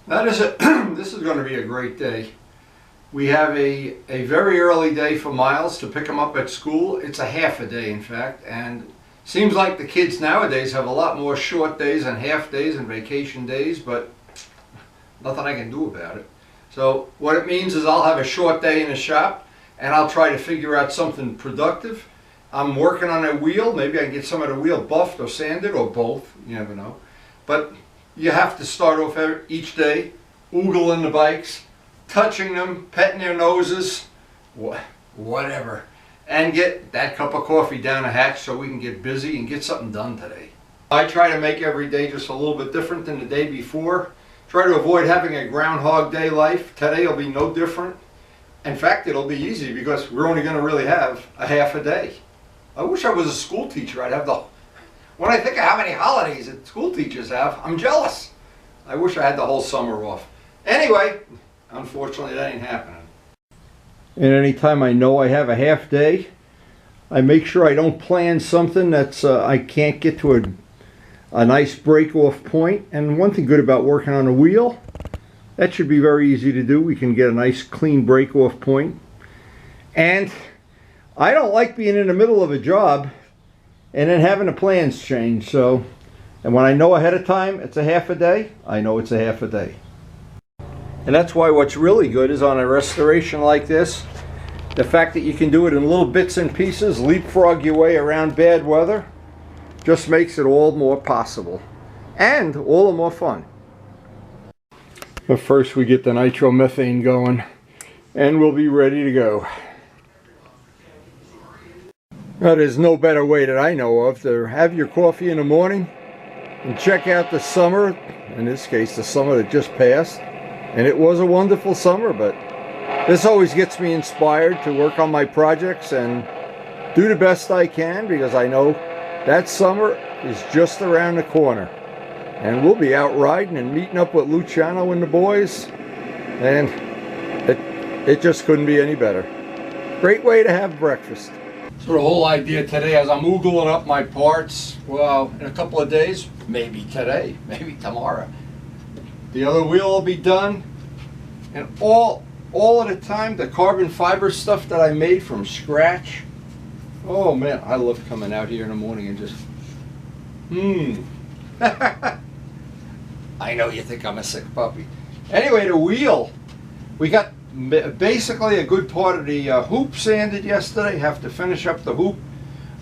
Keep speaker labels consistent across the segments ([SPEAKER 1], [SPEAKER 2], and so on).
[SPEAKER 1] That is it. This is going to be a great day. We have a very early day for Miles to pick him up at school. It's a half a day, in fact, and seems like the kids nowadays have a lot more short days and half days and vacation days, but nothing I can do about it. So what it means is I'll have a short day in the shop and I'll try to figure out something productive. I'm working on a wheel. Maybe I can get some of the wheel buffed or sanded or both. You never know. But you have to start off each day oogling the bikes, touching them, petting their noses, whatever, and get that cup of coffee down the hatch so we can get busy and get something done today. I try to make every day just a little bit different than the day before. Try to avoid having a Groundhog Day life. Today will be no different. In fact, it'll be easy because we're only going to really have a half a day. I wish I was a school teacher. I'd have the... When I think of how many holidays that school teachers have, I'm jealous. I wish I had the whole summer off. Anyway, unfortunately that ain't happening. And anytime I know I have a half day, I make sure I don't plan something that's I can't get to a nice break-off point. And one thing good about working on a wheel, that should be very easy to do. We can get a nice clean break-off point. And I don't like being in the middle of a job and then having the plans change. So, and when I know ahead of time it's a half a day, I know it's a half a day. And that's why what's really good is on a restoration like this, the fact that you can do it in little bits and pieces, leapfrog your way around bad weather, just makes it all more possible and all the more fun. But first we get the nitromethane going and we'll be ready to go. Now, there's no better way that I know of to have your coffee in the morning and check out the summer, in this case the summer that just passed. And it was a wonderful summer, but this always gets me inspired to work on my projects and do the best I can, because I know that summer is just around the corner. And we'll be out riding and meeting up with Luciano and the boys, and it just couldn't be any better. Great way to have breakfast. So the whole idea today, as I'm oogling up my parts, well, in a couple of days, maybe today, maybe tomorrow, the other wheel will be done. And all of the time, the carbon fiber stuff that I made from scratch, oh man, I love coming out here in the morning and just, I know you think I'm a sick puppy. Anyway, the wheel, we got basically a good part of the hoop sanded yesterday. Have to finish up the hoop.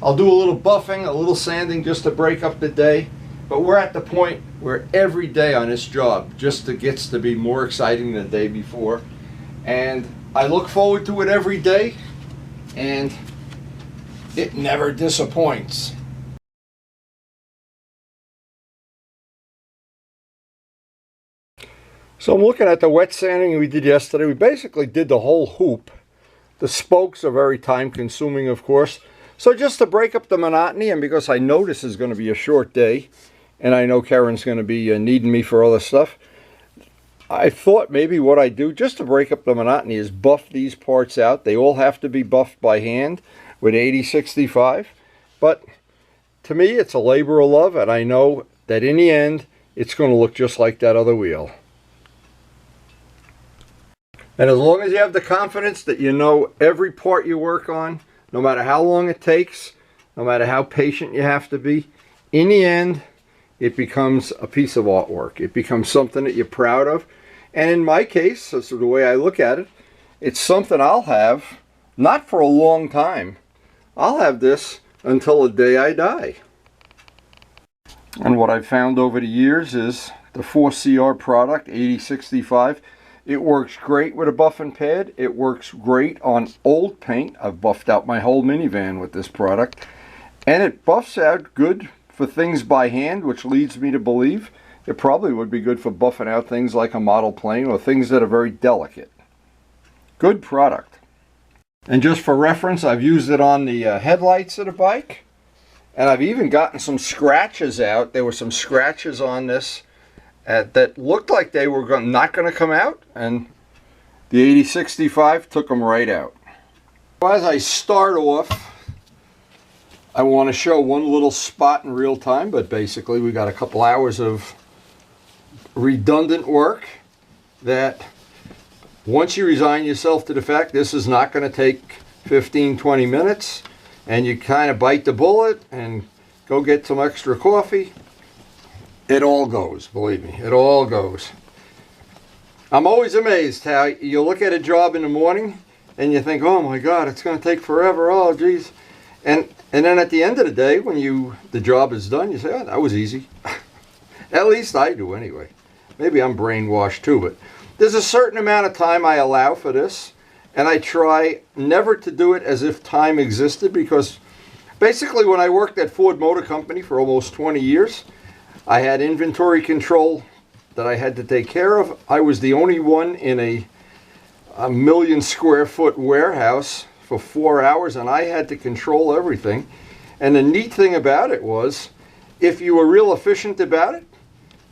[SPEAKER 1] I'll do a little buffing, a little sanding just to break up the day. But we're at the point where every day on this job just gets to be more exciting than the day before. And I look forward to it every day, and it never disappoints. So I'm looking at the wet sanding we did yesterday. We basically did the whole hoop. The spokes are very time consuming, of course. So just to break up the monotony, and because I know this is going to be a short day, and I know Karen's going to be needing me for other stuff, I thought maybe what I do just to break up the monotony is buff these parts out. They all have to be buffed by hand with 8065. But to me, it's a labor of love, and I know that in the end, it's going to look just like that other wheel. And as long as you have the confidence that you know every part you work on, no matter how long it takes, no matter how patient you have to be, in the end, it becomes a piece of artwork. It becomes something that you're proud of. And in my case, that's the way I look at it, it's something I'll have, not for a long time. I'll have this until the day I die. And what I've found over the years is the 4CR product, 8065, it works great with a buffing pad. It works great on old paint. I've buffed out my whole minivan with this product. And it buffs out good for things by hand, which leads me to believe it probably would be good for buffing out things like a model plane or things that are very delicate. Good product. And just for reference, I've used it on the headlights of the bike. And I've even gotten some scratches out. There were some scratches on this that looked like they were not going to come out, and the 8065 took them right out. As I start off, I want to show one little spot in real time, but basically we got a couple hours of redundant work. that once you resign yourself to the fact this is not going to take 15-20 minutes, and you kind of bite the bullet and go get some extra coffee, it all goes, believe me, it all goes. I'm always amazed how you look at a job in the morning and you think, oh my God, it's going to take forever, oh geez. And then at the end of the day, when the job is done, you say, oh, that was easy. At least I do anyway. Maybe I'm brainwashed too, but there's a certain amount of time I allow for this, and I try never to do it as if time existed, because basically when I worked at Ford Motor Company for almost 20 years, I had inventory control that I had to take care of. I was the only one in a 1,000,000 square foot warehouse for 4 hours, and I had to control everything. And the neat thing about it was, if you were real efficient about it,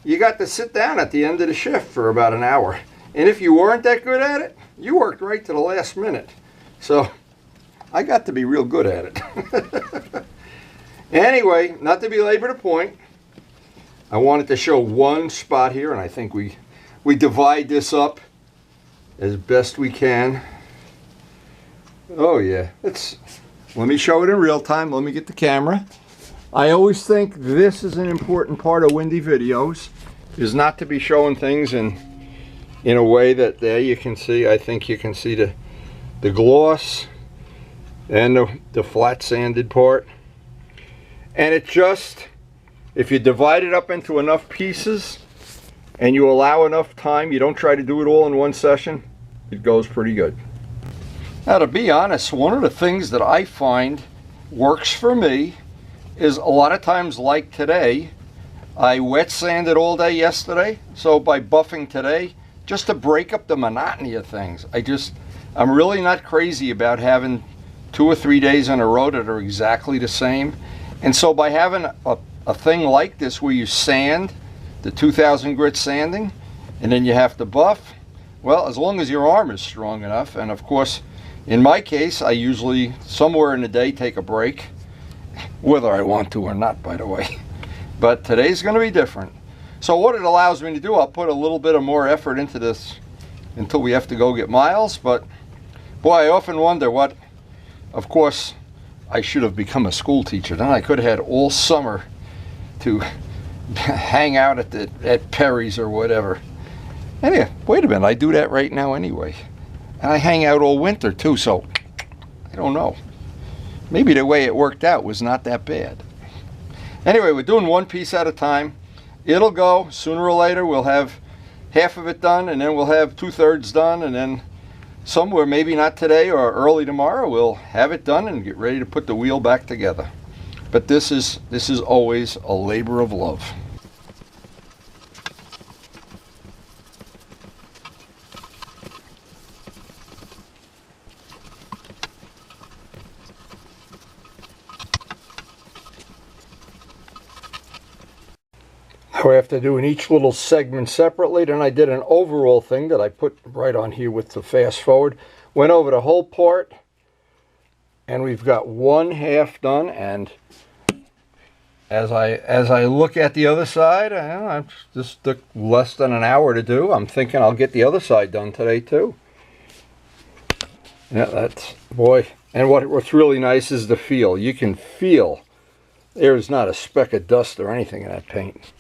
[SPEAKER 1] you got to sit down at the end of the shift for about an hour. And if you weren't that good at it, you worked right to the last minute. So I got to be real good at it. Anyway, not to belabor the point, I wanted to show one spot here, and I think we divide this up as best we can. Oh yeah, let me show it in real time. Let me get the camera. I always think this is an important part of windy videos, is not to be showing things in a way that there you can see. I think you can see the gloss and the flat sanded part. And it just, if you divide it up into enough pieces and you allow enough time, you don't try to do it all in one session, it goes pretty good. Now, to be honest, one of the things that I find works for me is a lot of times, like today, I wet sanded all day yesterday, so by buffing today, just to break up the monotony of things, I'm really not crazy about having 2 or 3 days in a row that are exactly the same. And so by having a thing like this where you sand, the 2000 grit sanding, and then you have to buff, well, as long as your arm is strong enough, and of course, in my case, I usually, somewhere in the day, take a break, whether I want to or not, by the way. But today's going to be different. So what it allows me to do, I'll put a little bit of more effort into this until we have to go get Miles. But boy, I often wonder what, of course, I should have become a school teacher. Then I could have had all summer to hang out at Perry's or whatever. Anyway, wait a minute, I do that right now anyway. And I hang out all winter too, so I don't know. Maybe the way it worked out was not that bad. Anyway, we're doing one piece at a time. It'll go. Sooner or later, we'll have half of it done, and then we'll have 2/3 done, and then somewhere, maybe not today or early tomorrow, we'll have it done and get ready to put the wheel back together. But this is always a labor of love. Now after doing each little segment separately, then I did an overall thing that I put right on here with the fast forward. Went over the whole part, and we've got one half done. And as I look at the other side, I just took less than an hour to do. I'm thinking I'll get the other side done today too. Yeah, that's, boy. And what's really nice is the feel. You can feel there's not a speck of dust or anything in that paint.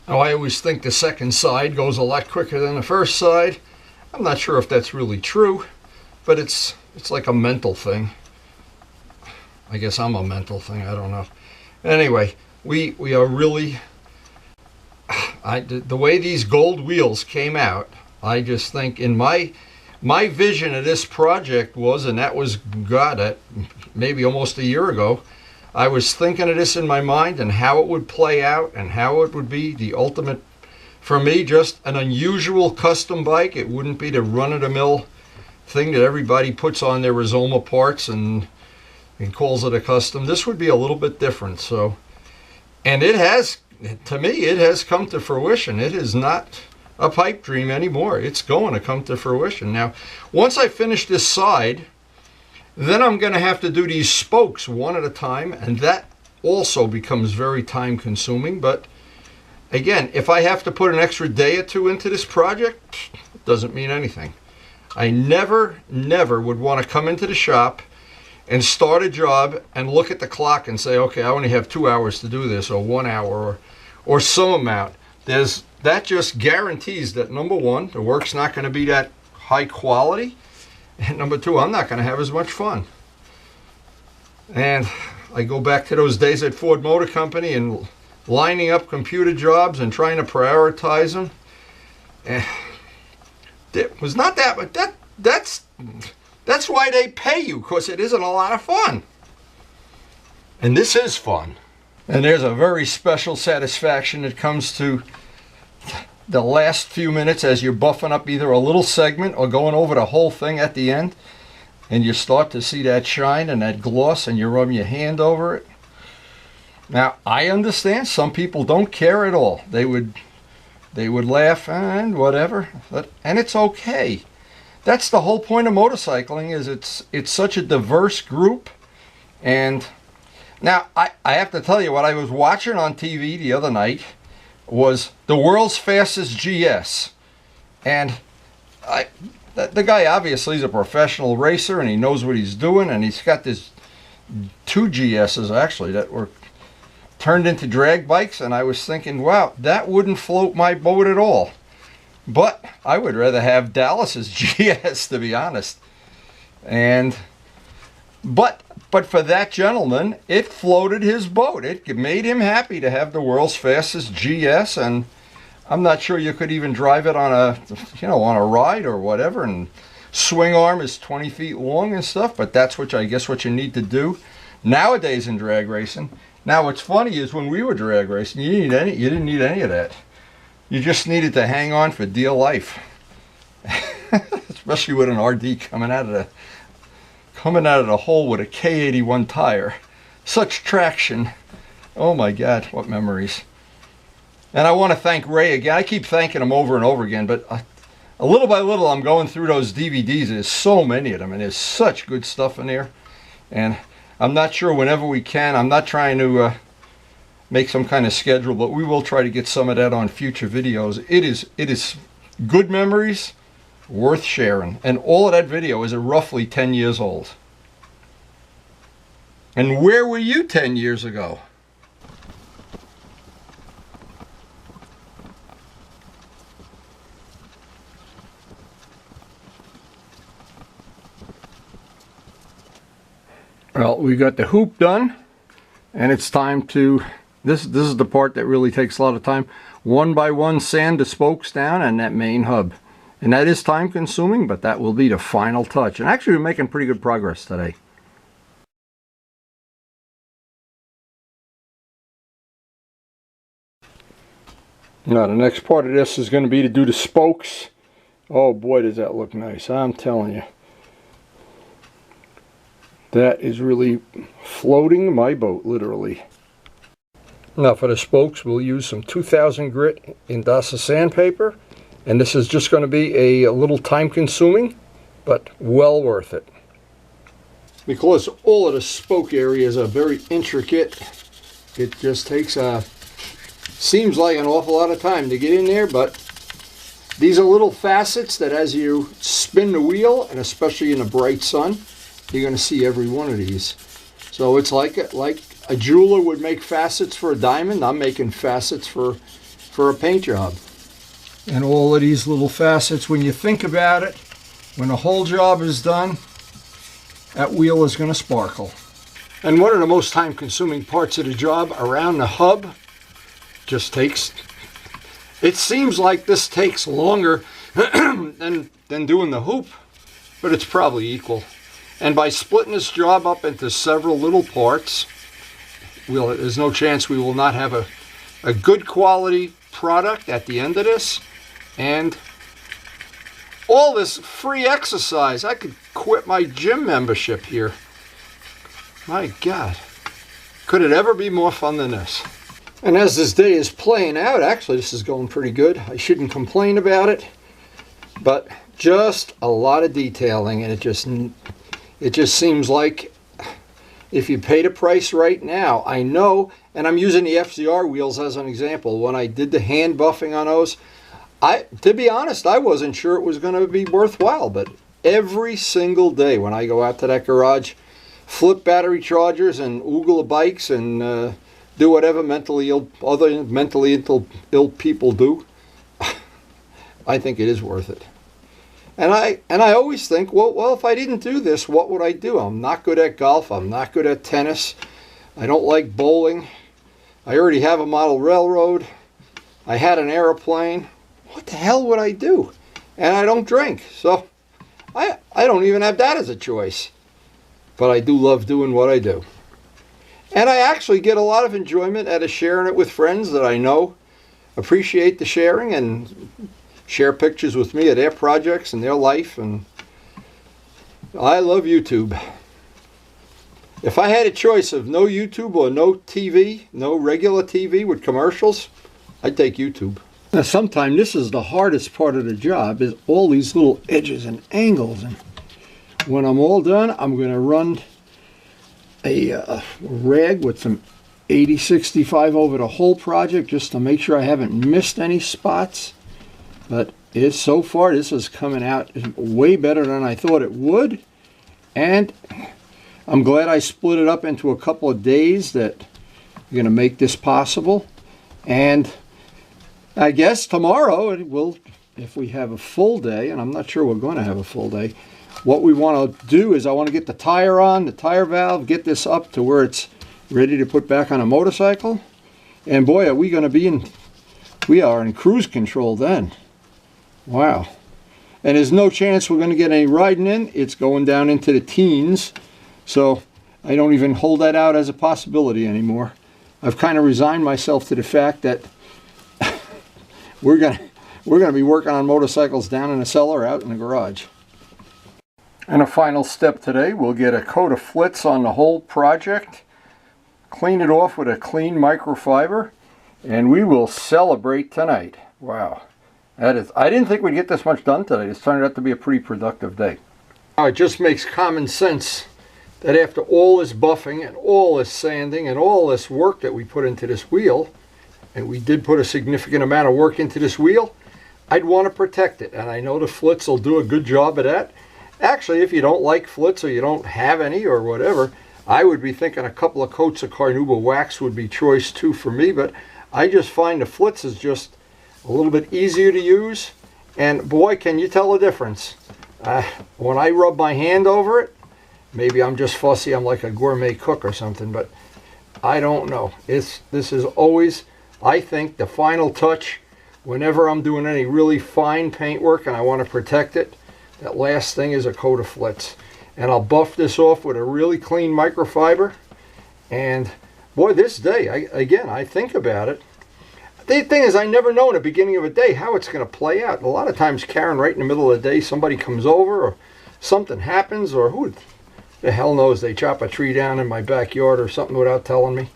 [SPEAKER 1] Now, I always think the second side goes a lot quicker than the first side. I'm not sure if that's really true, but it's like a mental thing. I guess I'm a mental thing, I don't know. Anyway, we are really, the way these gold wheels came out, I just think in my vision of this project was, and that was, God, that maybe almost a year ago, I was thinking of this in my mind and how it would play out and how it would be the ultimate, for me, just an unusual custom bike. It wouldn't be the run-of-the-mill thing that everybody puts on their Rizoma parts and calls it a custom. This would be a little bit different. So, and it has, to me, it has come to fruition. It is not a pipe dream anymore. It's going to come to fruition. Now, once I finish this side, Then I'm going to have to do these spokes one at a time, and that also becomes very time consuming. But again, if I have to put an extra day or two into this project, it doesn't mean anything. I never would want to come into the shop and start a job and look at the clock and say, okay, I only have 2 hours to do this, or 1 hour, or some amount. That just guarantees that, number one, the work's not going to be that high quality, and number two, I'm not going to have as much fun. And I go back to those days at Ford Motor Company and lining up computer jobs and trying to prioritize them. And it was not that, but that's why they pay you, because it isn't a lot of fun. And this is fun. And there's a very special satisfaction that comes to the last few minutes as you're buffing up either a little segment or going over the whole thing at the end, and you start to see that shine and that gloss, and you rub your hand over it. Now, I understand some people don't care at all. They would laugh and whatever, and it's okay. That's the whole point of motorcycling, is it's such a diverse group. And now I have to tell you, what I was watching on TV the other night was the world's fastest GS. And the guy obviously is a professional racer, and he knows what he's doing, and he's got this 2 GSs actually that were turned into drag bikes, and I was thinking, wow, that wouldn't float my boat at all. But I would rather have Dallas's GS, to be honest. But for that gentleman, it floated his boat. It made him happy to have the world's fastest GS, and I'm not sure you could even drive it on a ride or whatever. And swing arm is 20 feet long and stuff, but that's what I guess what you need to do nowadays in drag racing. Now, what's funny is when we were drag racing, you didn't need any of that. You just needed to hang on for dear life, especially with an RD coming out of the hole with a K81 tire. Such traction. Oh my God, what memories. And I want to thank Ray again. I keep thanking him over and over again, but a little by little I'm going through those DVDs. There's so many of them, and there's such good stuff in there. And I'm not sure whenever we can. I'm not trying to make some kind of schedule, but we will try to get some of that on future videos. It is good memories, worth sharing. And all of that video is roughly 10 years old. And where were you 10 years ago? Well, we got the hoop done, and it's time to, this is the part that really takes a lot of time. One by one, sand the spokes down and that main hub. And that is time consuming, but that will be the final touch. And actually we're making pretty good progress today. Now the next part of this is going to be to do the spokes. Oh boy, does that look nice, I'm telling you. That is really floating my boat, literally. Now for the spokes, we'll use some 2000 grit Indasa sandpaper. And this is just going to be a little time consuming, but well worth it. Because all of the spoke areas are very intricate, it just takes seems like an awful lot of time to get in there, but these are little facets that as you spin the wheel, and especially in the bright sun, you're going to see every one of these. So it's like a jeweler would make facets for a diamond. I'm making facets for a paint job. And all of these little facets, when you think about it, when the whole job is done, that wheel is going to sparkle. And one of the most time-consuming parts of the job around the hub just takes, it seems like this takes longer than doing the hoop, but it's probably equal. And by splitting this job up into several little parts, there's no chance we will not have a good quality product at the end of this. And all this free exercise. I could quit my gym membership here. My God. Could it ever be more fun than this? And as this day is playing out, actually this is going pretty good. I shouldn't complain about it. But just a lot of detailing, and It just seems like if you pay the price right now, I know, and I'm using the FZR wheels as an example. When I did the hand buffing on those, to be honest, I wasn't sure it was going to be worthwhile, but every single day when I go out to that garage, flip battery chargers and oogle bikes and do whatever other mentally ill people do, I think it is worth it. And I always think, well, if I didn't do this, what would I do? I'm not good at golf. I'm not good at tennis. I don't like bowling. I already have a model railroad. I had an airplane. What the hell would I do? And I don't drink. So I don't even have that as a choice. But I do love doing what I do. And I actually get a lot of enjoyment out of sharing it with friends that I know appreciate the sharing and share pictures with me of their projects and their life. And I love YouTube. If I had a choice of no YouTube or no TV, no regular TV with commercials, I'd take YouTube. Now sometimes this is the hardest part of the job, is all these little edges and angles. And when I'm all done, I'm going to run a rag with some 8065 over the whole project just to make sure I haven't missed any spots. But so far, this is coming out way better than I thought it would. And I'm glad I split it up into a couple of days that are going to make this possible. And I guess tomorrow, if we have a full day, and I'm not sure we're going to have a full day, what we want to do is I want to get the tire on, the tire valve, get this up to where it's ready to put back on a motorcycle. And boy, are we going to we are in cruise control then. Wow. And there's no chance we're going to get any riding in. It's going down into the teens. So I don't even hold that out as a possibility anymore. I've kind of resigned myself to the fact that we're going to be working on motorcycles down in the cellar, out in the garage. And a final step today, we'll get a coat of flitz on the whole project, clean it off with a clean microfiber, and we will celebrate tonight. Wow. I didn't think we'd get this much done today. It's turned out to be a pretty productive day. Now, it just makes common sense that after all this buffing and all this sanding and all this work that we put into this wheel, and we did put a significant amount of work into this wheel, I'd want to protect it. And I know the flitz will do a good job of that. Actually, if you don't like flitz or you don't have any or whatever, I would be thinking a couple of coats of carnauba wax would be choice too for me. But I just find the flitz is just a little bit easier to use, and boy, can you tell the difference. When I rub my hand over it, maybe I'm just fussy, I'm like a gourmet cook or something, but I don't know. This is always, I think, the final touch whenever I'm doing any really fine paint work and I want to protect it. That last thing is a coat of flitz. And I'll buff this off with a really clean microfiber. And boy, this day, I think about it. The thing is, I never know in the beginning of a day how it's going to play out. A lot of times, Karen, right in the middle of the day, somebody comes over or something happens, or who the hell knows, they chop a tree down in my backyard or something without telling me.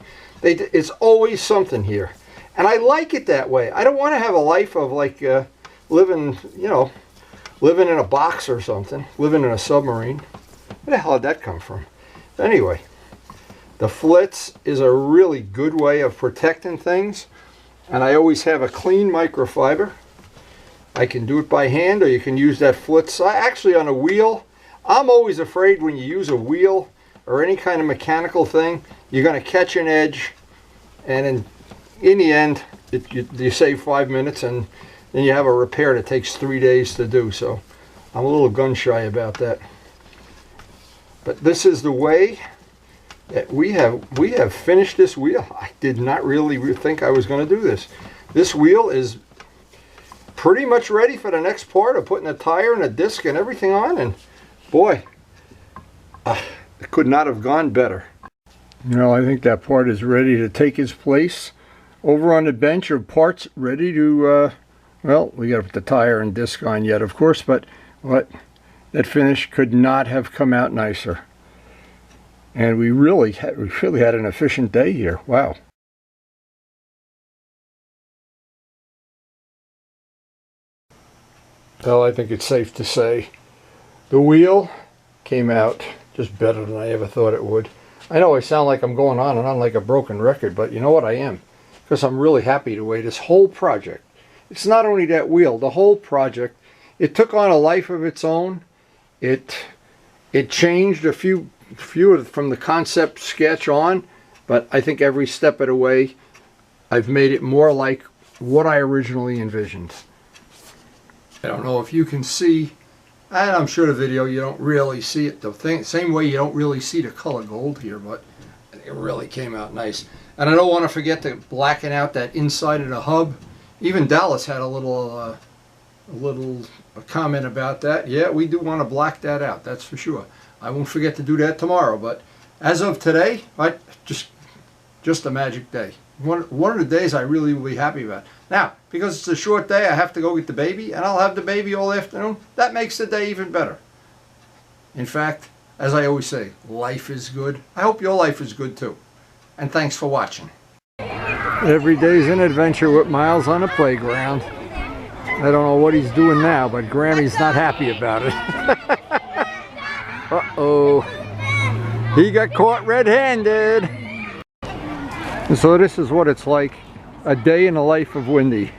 [SPEAKER 1] It's always something here. And I like it that way. I don't want to have a life of like living in a box or something, living in a submarine. Where the hell did that come from? Anyway, the flitz is a really good way of protecting things. And I always have a clean microfiber. I can do it by hand, or you can use that flitz. Actually, on a wheel, I'm always afraid when you use a wheel or any kind of mechanical thing, you're going to catch an edge, and in the end, you save 5 minutes, and then you have a repair that takes 3 days to do. So I'm a little gun shy about that. But this is the way that we have finished this wheel. I did not really think I was going to do this. This wheel is pretty much ready for the next part of putting a tire and a disc and everything on, and boy, it could not have gone better. I think that part is ready to take its place. Over on the bench are parts ready to, well, we got to put the tire and disc on yet, of course, but that finish could not have come out nicer. And we really had an efficient day here. Wow. Well, I think it's safe to say the wheel came out just better than I ever thought it would. I know I sound like I'm going on and on like a broken record, but you know what, I am. Because I'm really happy the way this whole project, it's not only that wheel, the whole project, it took on a life of its own. It changed a few from the concept sketch on, but I think every step of the way I've made it more like what I originally envisioned. I don't know if you can see, and I'm sure the video you don't really see it the same way you don't really see the color gold here, but it really came out nice. And I don't want to forget to blacken out that inside of the hub. Even Dallas had a little comment about that. Yeah, we do want to black that out, that's for sure. I won't forget to do that tomorrow, but as of today, just a magic day. One of the days I really will be happy about. Now, because it's a short day, I have to go get the baby, and I'll have the baby all afternoon. That makes the day even better. In fact, as I always say, life is good. I hope your life is good too. And thanks for watching. Every day's an adventure with Miles on the playground. I don't know what he's doing now, but Grammy's not happy about it. Uh-oh. He got caught red-handed. And so this is what it's like, a day in the life of Wendy.